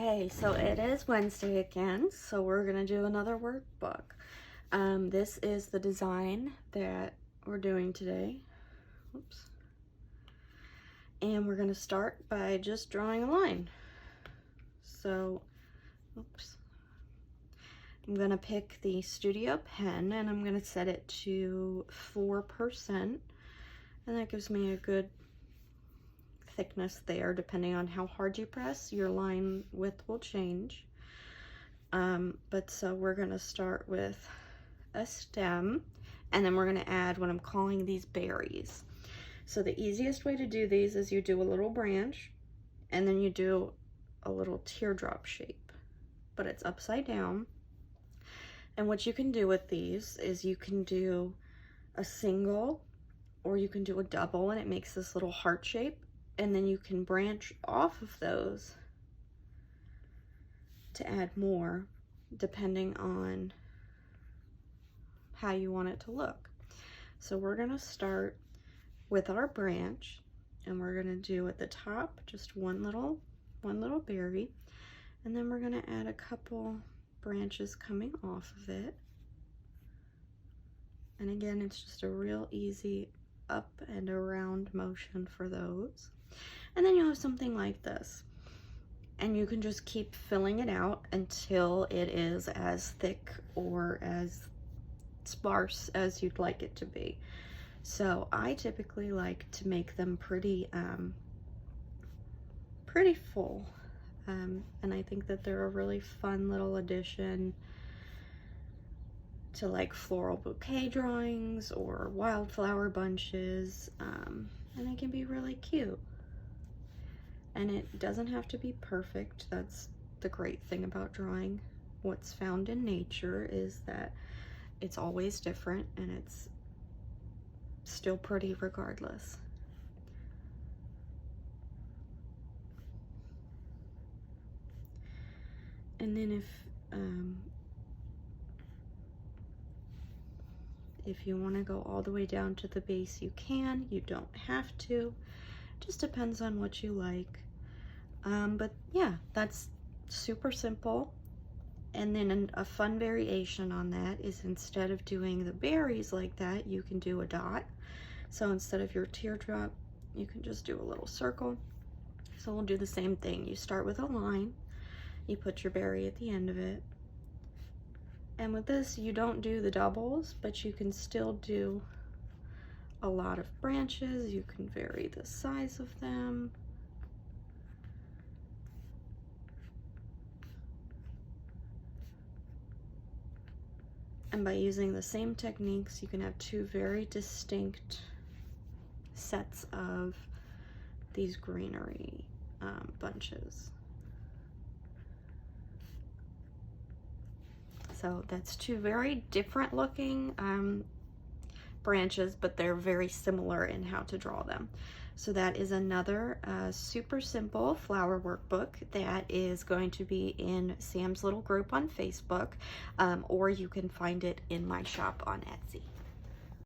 Okay, so it is Wednesday again, so we're gonna do another workbook. This is the design that we're doing today. Oops. And we're gonna start by just drawing a line. So, oops. I'm gonna pick the Studio pen and I'm gonna set it to 4%, and that gives me a good thickness there. Depending on how hard you press, your line width will change. But so we're gonna start with a stem, and then we're gonna add what I'm calling these berries. So the easiest way to do these is you do a little branch, and then you do a little teardrop shape, but it's upside down. And what you can do with these is you can do a single, or you can do a double, and it makes this little heart shape. And then you can branch off of those to add more, depending on how you want it to look. So we're gonna start with our branch, and we're gonna do at the top just one little berry, and then we're gonna add a couple branches coming off of it. And again, it's just a real easy up and around motion for those. And then you'll have something like this, and you can just keep filling it out until it is as thick or as sparse as you'd like it to be. So I typically like to make them pretty full, and I think that they're a really fun little addition to like floral bouquet drawings or wildflower bunches, and it can be really cute. And it doesn't have to be perfect. That's the great thing about drawing. What's found in nature is that it's always different, and it's still pretty regardless. And then if you want to go all the way down to the base, you can. You don't have to. Just depends on what you like. But yeah, that's super simple. And then a fun variation on that is, instead of doing the berries like that, you can do a dot. So instead of your teardrop, you can just do a little circle. So we'll do the same thing. You start with a line, you put your berry at the end of it. And with this, you don't do the doubles, but you can still do a lot of branches. You can vary the size of them. And by using the same techniques, you can have two very distinct sets of these greenery bunches. So that's two very different looking branches, but they're very similar in how to draw them. So that is another super simple flower workbook that is going to be in Sam's little group on Facebook, or you can find it in my shop on Etsy.